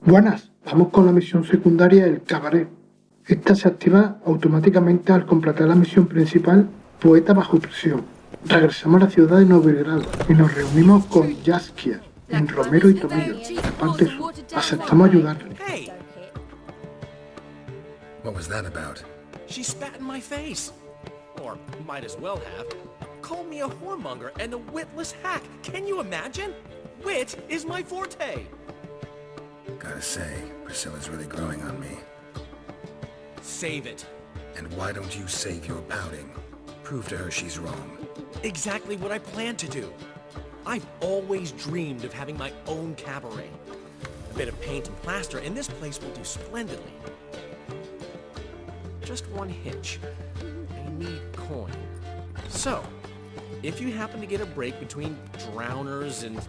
Buenas, vamos con la misión secundaria el cabaré. Esta se activa automáticamente al completar la misión principal Poeta bajo presión. Regresamos a la ciudad de Novigrado y nos reunimos con Jaskier en Romero y Tomillo, parte sur. Aceptamos ayudarle. Hey! What was that about? She spat in my face. Or might as well have. Called me a whoremonger and a witless hack. Can you imagine? Wit is my forte. Gotta say, Priscilla's really growing on me. Save it. And why don't you save your pouting? Prove to her she's wrong. Exactly what I plan to do. I've always dreamed of having my own cabaret. A bit of paint and plaster and this place will do splendidly. Just one hitch. I need coin. So, if you happen to get a break between drowners and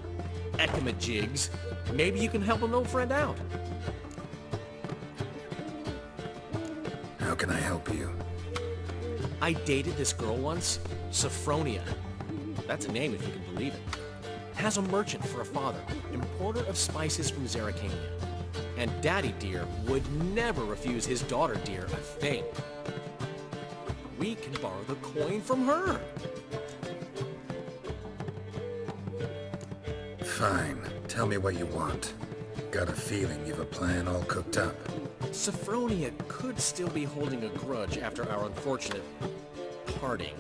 ecamajigs, maybe you can help an old friend out. How can I help you? I dated this girl once, Sophronia. That's a name if you can believe it. Has a merchant for a father, importer of spices from Zerrikania. And Daddy Dear would never refuse his daughter Dear a thing. We can borrow the coin from her. Fine. Tell me what you want. Got a feeling you've a plan all cooked up. Sophronia could still be holding a grudge after our unfortunate parting.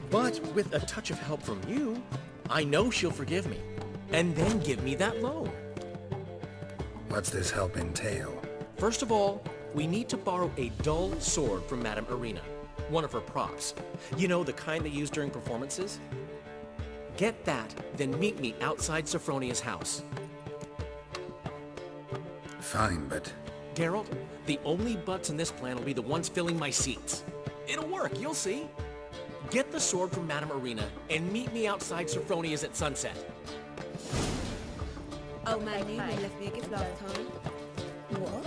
But with a touch of help from you, I know she'll forgive me. And then give me that loan. What's this help entail? First of all, we need to borrow a dull sword from Madame Irina, one of her props. You know, the kind they use during performances? Get that, then meet me outside Sophronia's house. Fine, but... Geralt, the only butts in this plan will be the ones filling my seats. It'll work, you'll see. Get the sword from Madame Irina and meet me outside Sophronia's at sunset. Old man Newman left me a gift last time. What?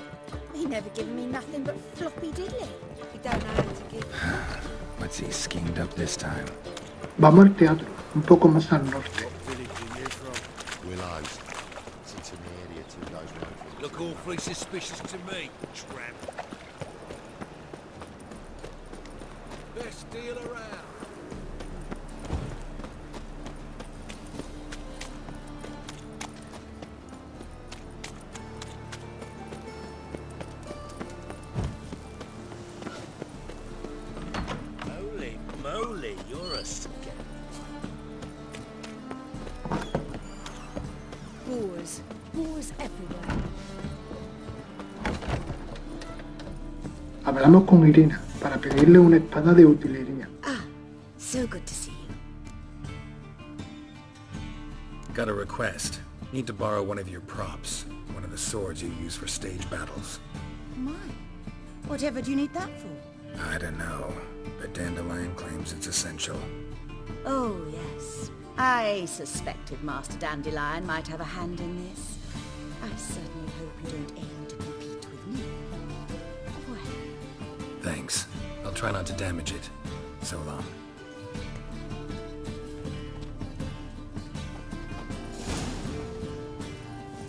He never given me nothing but floppy diddly. He don't know how to give. What's he schemed up this time? Vamos al teatro, un poco más al norte. Willows. It's in the area 2 days later. Look awfully suspicious to me, tramp. Best deal around. Holy moly, you're a scam. Boars. Boars everywhere. Hablamos con Irina para pedirle una espada de utilería. Ah, so good to see you. Got a request. Need to borrow one of your props. One of the swords you use for stage battles. My. Whatever do you need that for? I don't know, but Dandelion claims it's essential. Oh, yes. I suspected Master Dandelion might have a hand in this. I certainly hope you don't aim to compete with me. Well, Thanks. I'll try not to damage it. So long.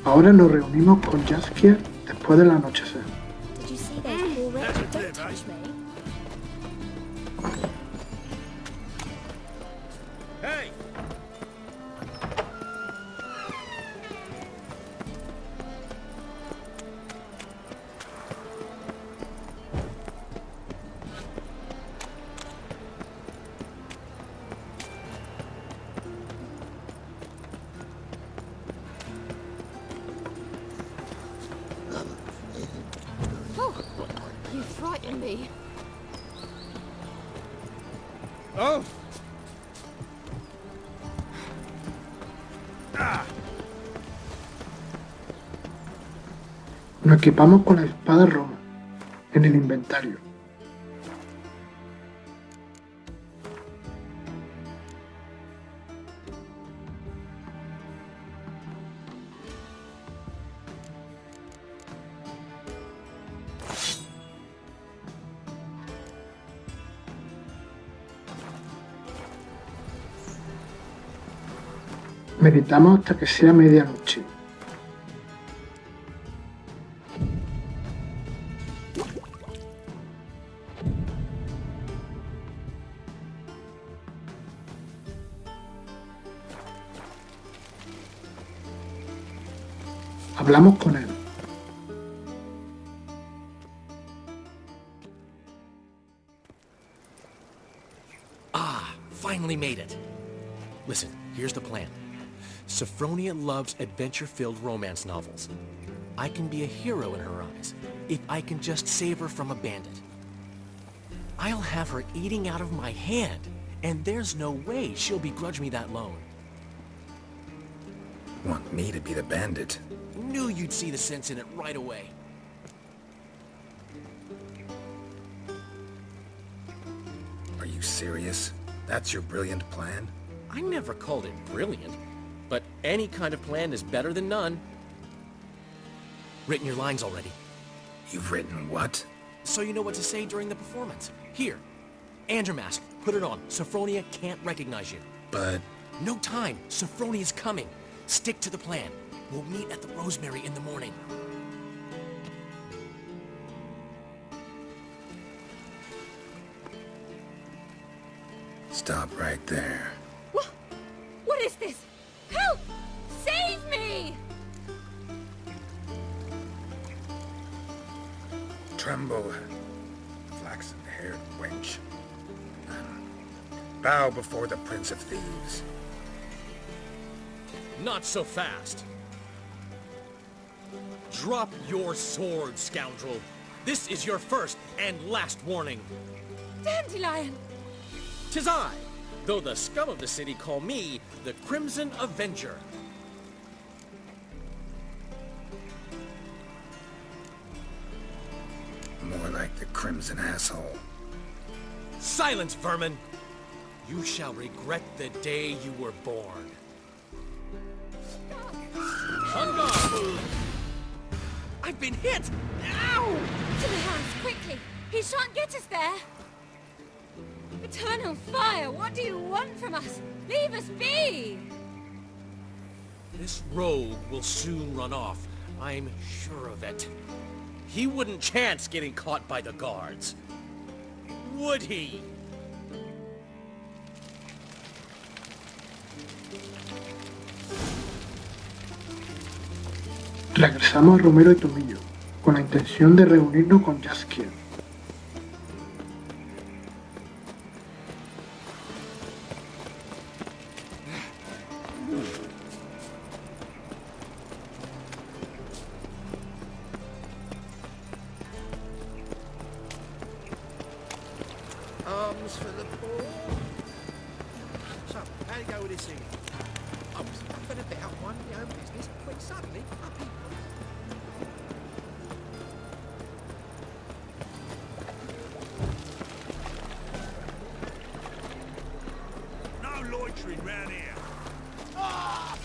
Ahora nos reunimos con Jaskier después del anochecer. did you see those poor wretches? Don't touch me. Hey! Oh, you frighten me. Oh! Ah! Nos equipamos con la espada Roma en el inventario. Meditamos hasta que sea medianoche. Hablamos con él. Ah, finally made it. Listen, here's the plan. Sophronia loves adventure-filled romance novels. I can be a hero in her eyes if I can just save her from a bandit. I'll have her eating out of my hand, and there's no way she'll begrudge me that loan. Want me to be the bandit? Knew you'd see the sense in it right away. Are you serious? That's your brilliant plan? I never called it brilliant, but any kind of plan is better than none. Written your lines already, You've written what? so you know what to say during the performance. Here, and your mask. Put it on. Sophronia can't recognize you. But... No time. Sophronia's coming. Stick to the plan. We'll meet at the Rosemary in the morning. Stop right there. What? What is this? Help! Save me! Tremble, flaxen-haired wench. Bow before the Prince of Thieves. Not so fast. Drop your sword, scoundrel. This is your first and last warning. Dandelion! 'Tis I, though the scum of the city call me the Crimson Avenger. More like the Crimson Asshole. Silence, vermin! You shall regret the day you were born. On guard! I've been hit! Ow! To the house, quickly! He shan't get us there! Eternal fire, what do you want from us? Leave us be! This rogue will soon run off. I'm sure of it. He wouldn't chance getting caught by the guards. Would he? Regresamos a Romero y Tomillo, con la intención de reunirnos con Jaskier. Arms for the poor. So, how do you go with this thing? I was huffing about one of my own business, when suddenly, up he... No loitering round here. Ah!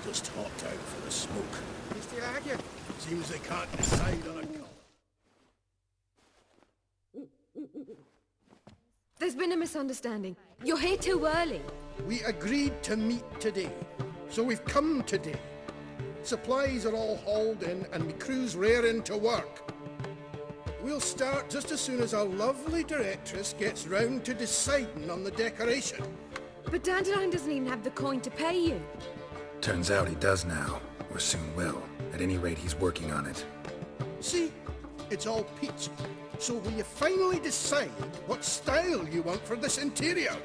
Just hopped out for a smoke. Mr. Haggard, seems they can't decide on a call. There's been a misunderstanding. You're here too early. We agreed to meet today, so we've come today. Supplies are all hauled in and my crew's raring to work. We'll start just as soon as our lovely directress gets round to deciding on the decoration. But Dandelion doesn't even have the coin to pay you. Turns out he does now, or soon will. At any rate, he's working on it. See, it's all peachy. So will you finally decide what style you want for this interior?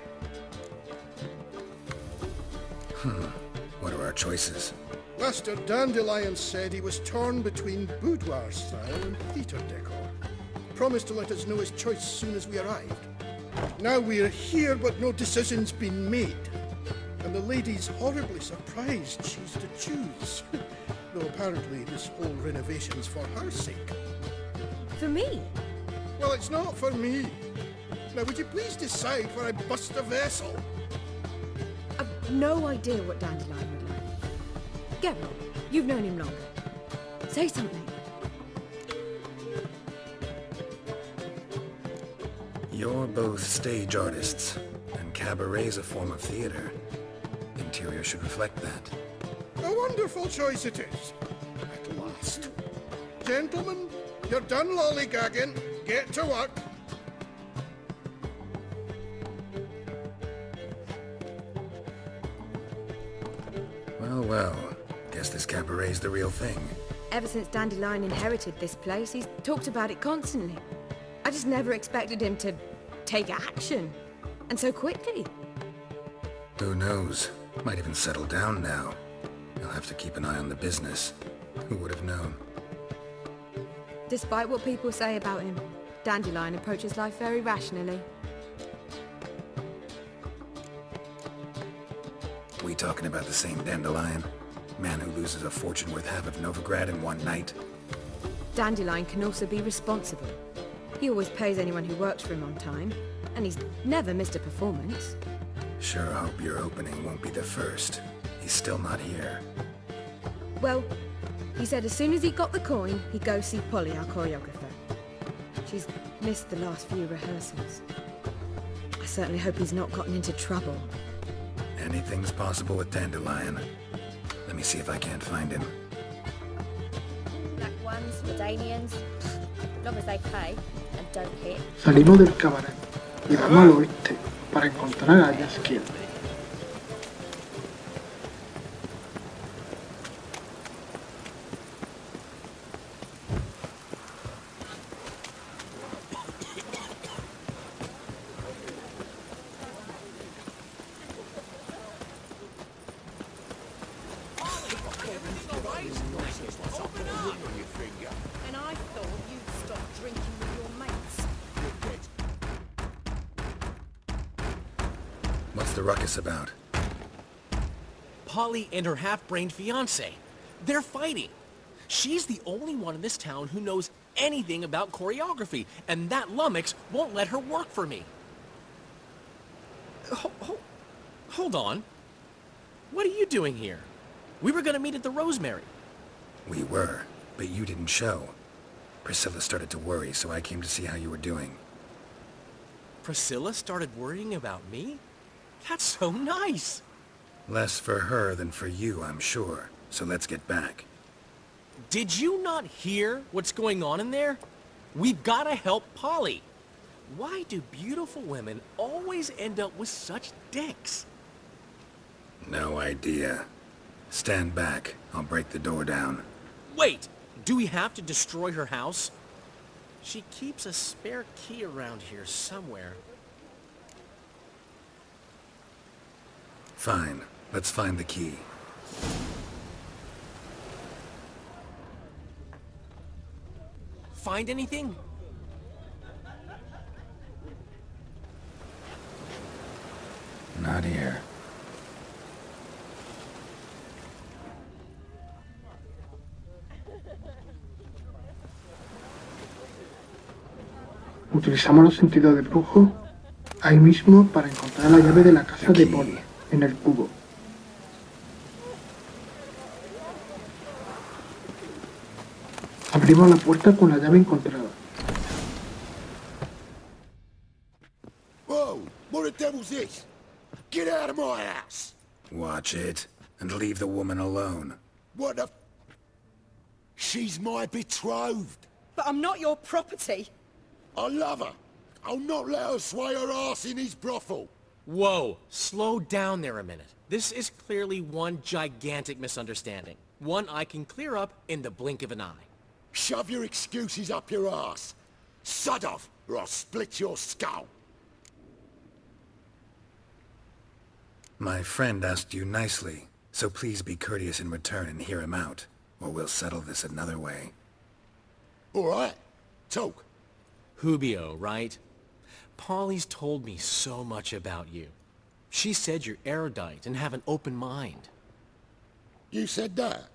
What are our choices? Master Dandelion said he was torn between boudoir style and theatre decor. Promised to let us know his choice as soon as we arrived. Now we're here, but no decision's been made. And the lady's horribly surprised she's to choose. Though apparently this whole renovation's for her sake. For me? Well, it's not for me. Now, would you please decide where I bust a vessel? I've no idea what Dandelion would like. Geralt, you've known him longer. Say something. You're both stage artists, and cabaret's a form of theater. interior should reflect that. A wonderful choice it is. At last. Gentlemen, you're done lollygagging. Get to work. Well, well. Guess this cabaret's the real thing. Ever since Dandelion inherited this place, he's talked about it constantly. I just never expected him to take action. And so quickly. Who knows? Might even settle down now. He'll have to keep an eye on the business. Who would have known? Despite what people say about him, Dandelion approaches life very rationally. We talking about the same Dandelion? Man who loses a fortune worth half of Novigrado in one night? Dandelion can also be responsible. He always pays anyone who works for him on time, and he's never missed a performance. Sure hope your opening won't be the first. He's still not here. Well, he said as soon as he got the coin, he'd go see Polly, our choreographer. She's missed the last few rehearsals. I certainly hope he's not gotten into trouble. Anything's possible with Dandelion. Let me see if I can't find him. Black ones, Medanians, long as they pay and don't hit. Salimos del cabaret y vamos al oeste para encontrar a Jaskier. And I thought you'd stop drinking with your mates. What's the ruckus about? Polly and her half-brained fiancé. They're fighting. She's the only one in this town who knows anything about choreography, and that lummox won't let her work for me. Hold on. What are you doing here? We were gonna meet at the Rosemary. We were, but you didn't show. Priscilla started to worry, so I came to see how you were doing. Priscilla started worrying about me? That's so nice. Less for her than for you, I'm sure. So let's get back. Did you not hear what's going on in there? We've gotta help Polly. Why do beautiful women always end up with such dicks? No idea. Stand back. I'll break the door down. Wait! Do we have to destroy her house? She keeps a spare key around here somewhere. Fine. Let's find the key. Find anything? Not here. Utilizamos los sentidos de brujo ahí mismo para encontrar la llave de la casa de Polly, en el cubo. Abrimos la puerta con la llave encontrada. Whoa! What the devil's this? Get out of my house! Watch it, and leave the woman alone. What the... She's my betrothed. But I'm not your property. I love her. I'll not let her sway her ass in his brothel. Whoa, slow down there a minute. This is clearly one gigantic misunderstanding. One I can clear up in the blink of an eye. Shove your excuses up your ass. Sod off, or I'll split your skull. My friend asked you nicely, so please be courteous in return and hear him out, or we'll settle this another way. All right. Talk. Hubio, right? Polly's told me so much about you. She said you're erudite and have an open mind. You said that?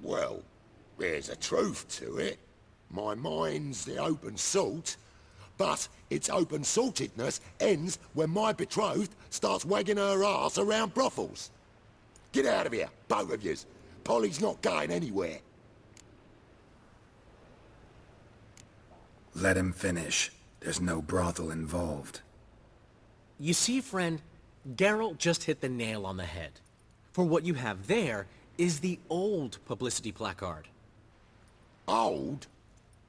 Well, there's a truth to it. My mind's the open salt, but its open-saltedness ends when my betrothed starts wagging her ass around brothels. Get out of here, both of yous. Polly's not going anywhere. Let him finish. There's no brothel involved. You see, friend, Geralt just hit the nail on the head. For what you have there is the old publicity placard. Old?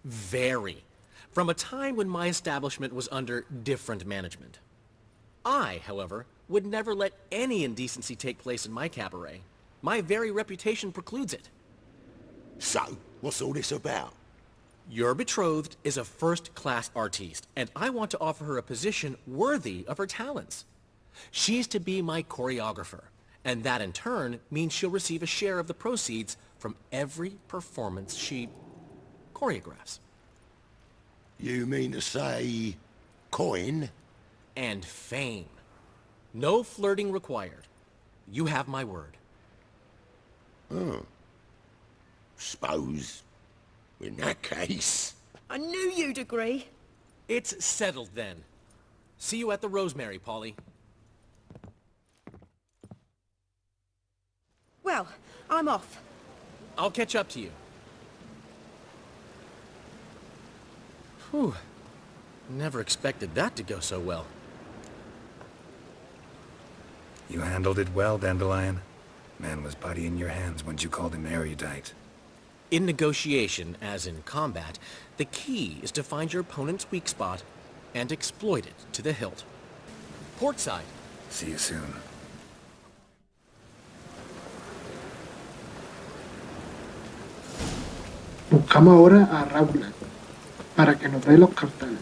Very. From a time when my establishment was under different management. I, however, would never let any indecency take place in my cabaret. My very reputation precludes it. So, what's all this about? Your betrothed is a first-class artiste, and I want to offer her a position worthy of her talents. She's to be my choreographer, and that in turn means she'll receive a share of the proceeds from every performance she choreographs. You mean to say... coin? And fame. No flirting required. You have my word. Oh. Suppose... in that case... I knew you'd agree. It's settled then. See you at the Rosemary, Polly. Well, I'm off. I'll catch up to you. Whew. Never expected that to go so well. You handled it well, Dandelion. Man was putty in your hands once you called him erudite. In negotiation, as in combat, the key is to find your opponent's weak spot and exploit it to the hilt. Port side. See you soon. Buscamos ahora a Raula para que nos dé los carteles.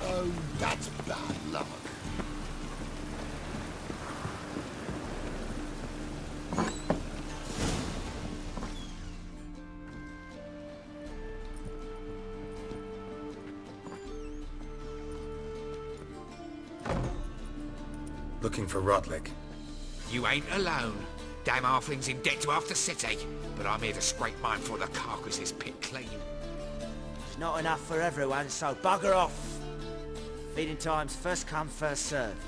Oh, that's bad luck. Looking for Rotlick. You ain't alone. Damn halfling's in debt to half the city. But I'm here to scrape mine before the carcass is picked clean. It's not enough for everyone, so bugger off. Feeding time's first come, first served.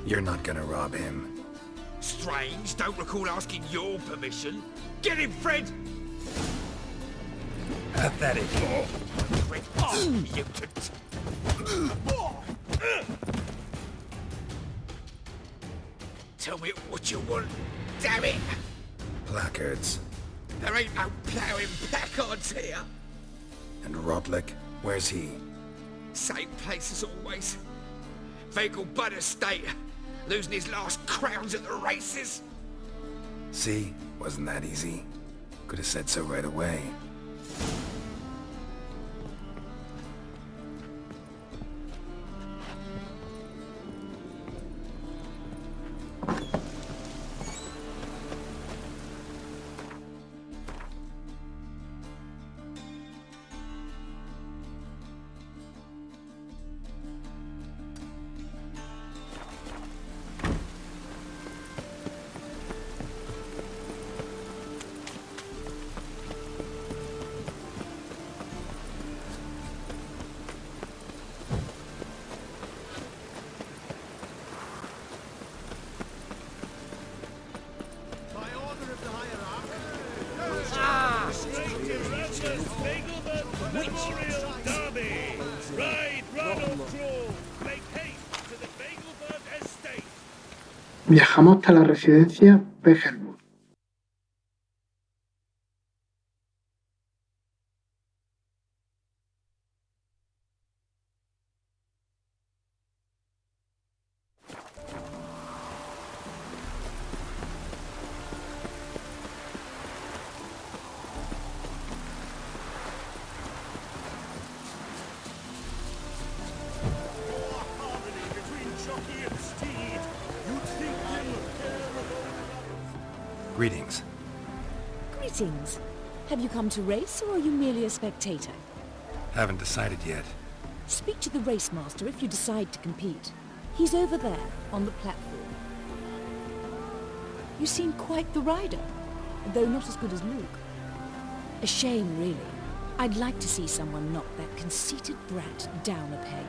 You're not gonna rob him. Strange, don't recall asking your permission. Get him, Fred! Pathetic. Fred, mutant. Tell me what you want, damn it! Placards. There ain't no ploughing placards here. And Rotlick, where's he? Same place as always. Vehicle Bud estate. Losing his last crowns at the races. See? Wasn't that easy? Could have said so right away. Viajamos hasta la residencia Becherwood. Greetings. Greetings. Have you come to race, or are you merely a spectator? Haven't decided yet. Speak to the race master if you decide to compete. He's over there, on the platform. You seem quite the rider, though not as good as Luke. A shame, really. I'd like to see someone knock that conceited brat down a peg.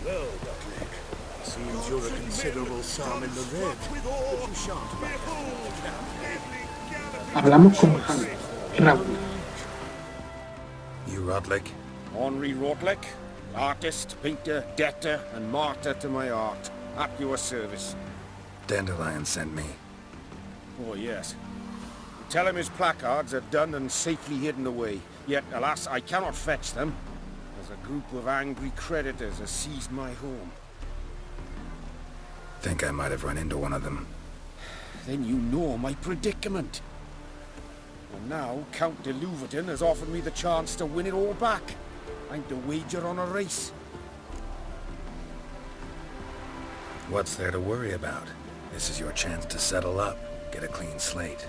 Well, Duckleg, seems you're a considerable psalm in the red, but you shan't back out. Hablamos con Han, Raúl. You Rodlick? Henri Rotlick, artist, painter, debtor, and martyr to my art. At your service. Dandelion sent me. Oh, yes. Tell him his placards are done and safely hidden away. Yet, alas, I cannot fetch them, as a group of angry creditors has seized my home. Think I might have run into one of them. Then you know my predicament. And now, Count de Louverton has offered me the chance to win it all back. I'm to wager on a race. What's there to worry about? This is your chance to settle up, get a clean slate.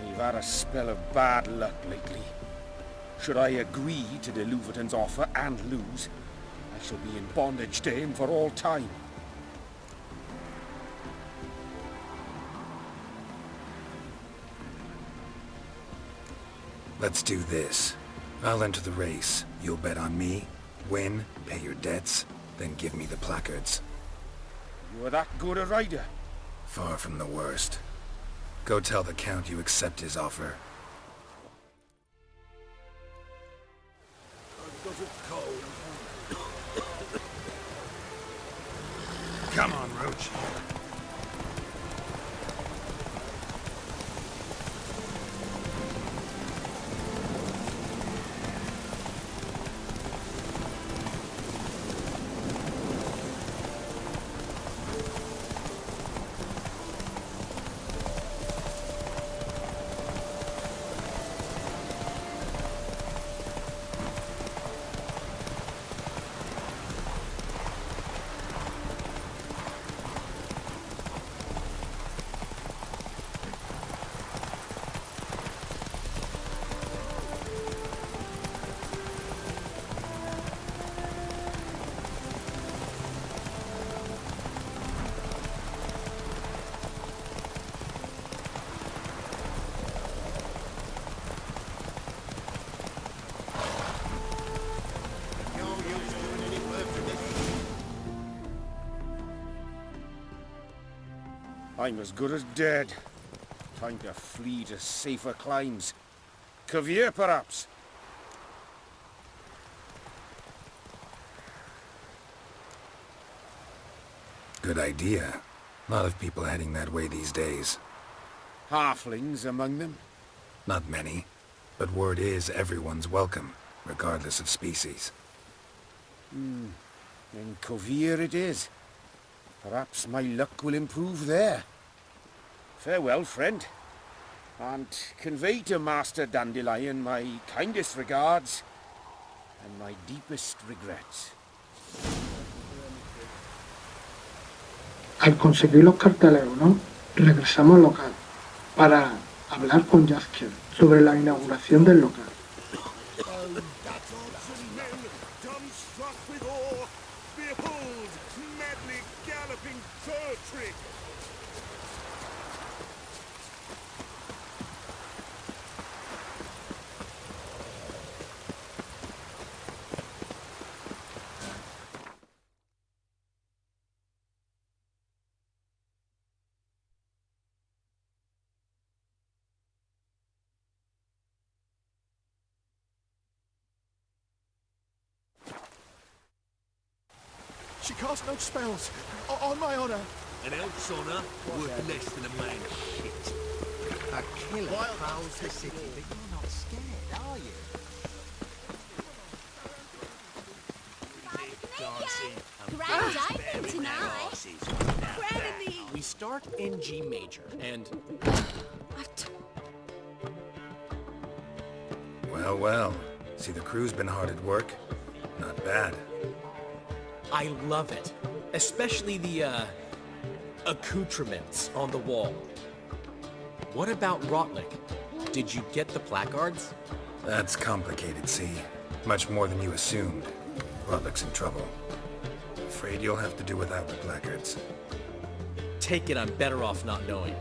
We've had a spell of bad luck lately. Should I agree to de Louverton's offer and lose, I shall be in bondage to him for all time. Let's do this. I'll enter the race. You'll bet on me, win, pay your debts, then give me the placards. You're that good a rider? Far from the worst. Go tell the Count you accept his offer. Come on, Roach. I'm as good as dead. Time to flee to safer climes. Cavier, perhaps? Good idea. A lot of people heading that way these days. Halflings among them? Not many, but word is everyone's welcome, regardless of species. Then Cavier it is. Perhaps my luck will improve there. Farewell, friend. And convey to Master Dandelion my kindest regards and my deepest regrets. Al conseguir los carteles o no, regresamos al local para hablar con Jaskier sobre la inauguración del local. She cast no spells, on my honor. An elf's honor worth less than a man's shit. A killer prowls the city, but you're not scared, are you? Grand opening tonight. We start in G major, and... Well, well. See, the crew's been hard at work. Not bad. I love it. Especially the, accoutrements on the wall. What about Rotlick? Did you get the placards? That's complicated, see. Much more than you assumed. Rotlick's in trouble. Afraid you'll have to do without the placards. Take it I'm better off not knowing.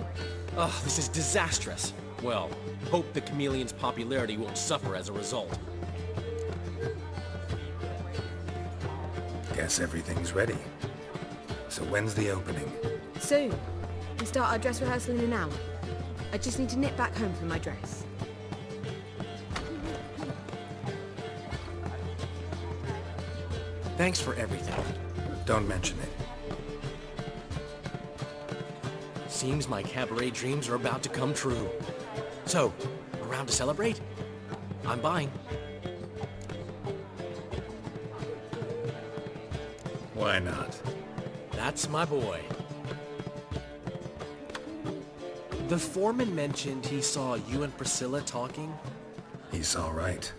Ugh, this is disastrous. Well, hope the chameleon's popularity won't suffer as a result. Guess everything's ready. So when's the opening? Soon. We start our dress rehearsal in an hour. I just need to nip back home for my dress. Thanks for everything. Don't mention it. Seems my cabaret dreams are about to come true. So, around to celebrate? I'm buying. Why not? That's my boy. The foreman mentioned he saw you and Priscilla talking. He's all right.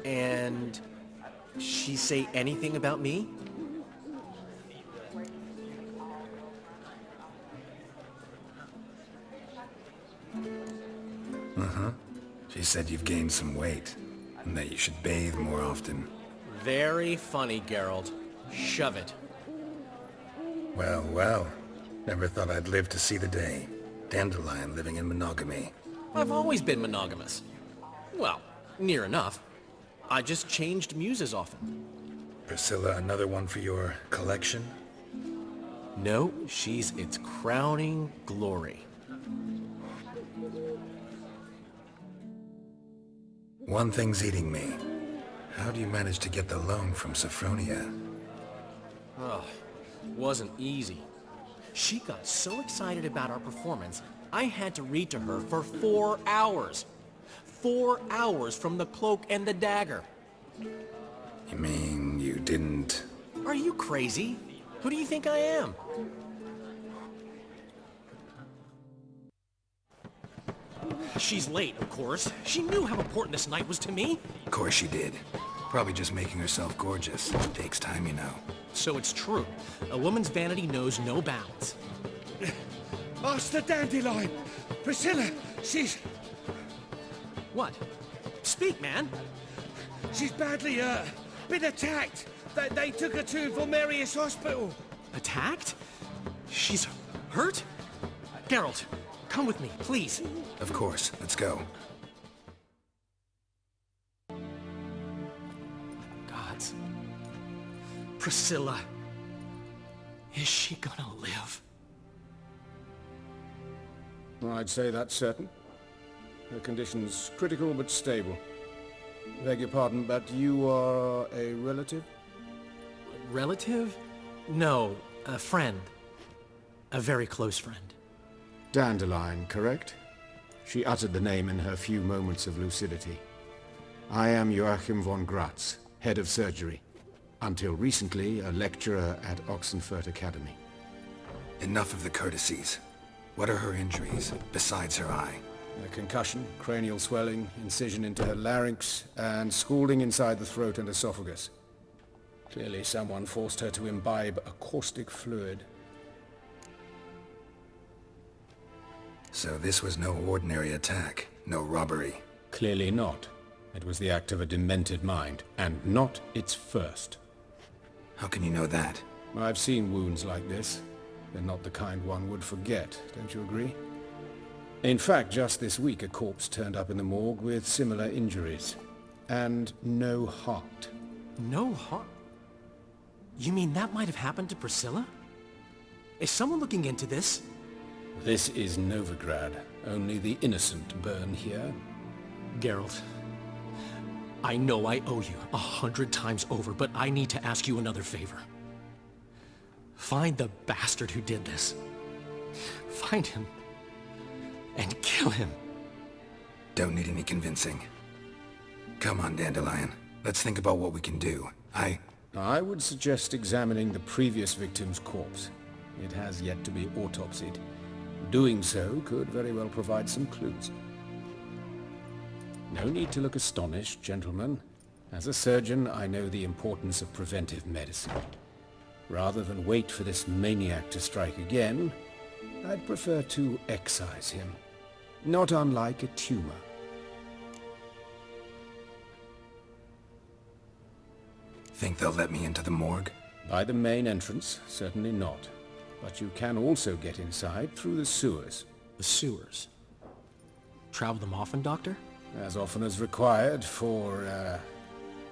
And she say anything about me? Uh-huh. She said you've gained some weight, and that you should bathe more often. Very funny, Geralt. Shove it. Well, well. Never thought I'd live to see the day. Dandelion living in monogamy. I've always been monogamous. Well, near enough. I just changed muses often. Priscilla, another one for your collection? No, she's its crowning glory. One thing's eating me. How do you manage to get the loan from Sophronia? Oh, wasn't easy. She got so excited about our performance, I had to read to her for 4 hours. 4 hours from the Cloak and the Dagger. You mean you didn't... Are you crazy? Who do you think I am? She's late, of course. She knew how important this night was to me. Of course she did. Probably just making herself gorgeous. Takes time, you know. So it's true. A woman's vanity knows no bounds. Master Dandelion! Priscilla, she's... What? Speak, man. She's badly, been attacked. They took her to Romerius Hospital. Attacked? She's hurt? Geralt, come with me, please. Of course. Let's go. Gods. Priscilla. Is she gonna live? I'd say that's certain. Her condition's critical but stable. Beg your pardon, but you are a relative? Relative? No, a friend. A very close friend. Dandelion, correct? She uttered the name in her few moments of lucidity. I am Joachim von Gratz, head of surgery. Until recently, a lecturer at Oxenfurt Academy. Enough of the courtesies. What are her injuries, besides her eye? A concussion, cranial swelling, incision into her larynx, and scalding inside the throat and esophagus. Clearly someone forced her to imbibe a caustic fluid. So this was no ordinary attack, no robbery. Clearly not. It was the act of a demented mind, and not its first. How can you know that? I've seen wounds like this. They're not the kind one would forget, don't you agree? In fact, just this week a corpse turned up in the morgue with similar injuries. And no heart. No heart? You mean that might have happened to Priscilla? Is someone looking into this? This is Novigrad. Only the innocent burn here. Geralt, I know I owe you 100 times over, but I need to ask you another favor. Find the bastard who did this. Find him. And kill him. Don't need any convincing. Come on, Dandelion. Let's think about what we can do. I would suggest examining the previous victim's corpse. It has yet to be autopsied. Doing so could very well provide some clues. No need to look astonished, gentlemen. As a surgeon, I know the importance of preventive medicine. Rather than wait for this maniac to strike again, I'd prefer to excise him. Not unlike a tumor. Think they'll let me into the morgue? By the main entrance, certainly not. But you can also get inside through the sewers. The sewers? Travel them often, Doctor? As often as required for,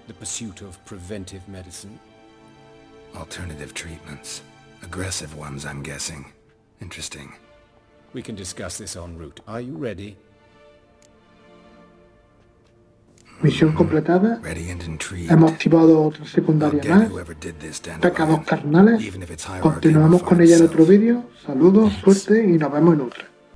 the pursuit of preventive medicine. Alternative treatments. Aggressive ones, I'm guessing. Interesting. We can discuss this en route. Are you ready? Misión completada. Ready and intrigued. Hemos activado otra secundaria I'll get más. whoever did this, Pecados Dandelion, carnales. even if it's hierarchy Continuamos among con ella en itself. otro vídeo. Saludos, suerte y nos vemos en otra.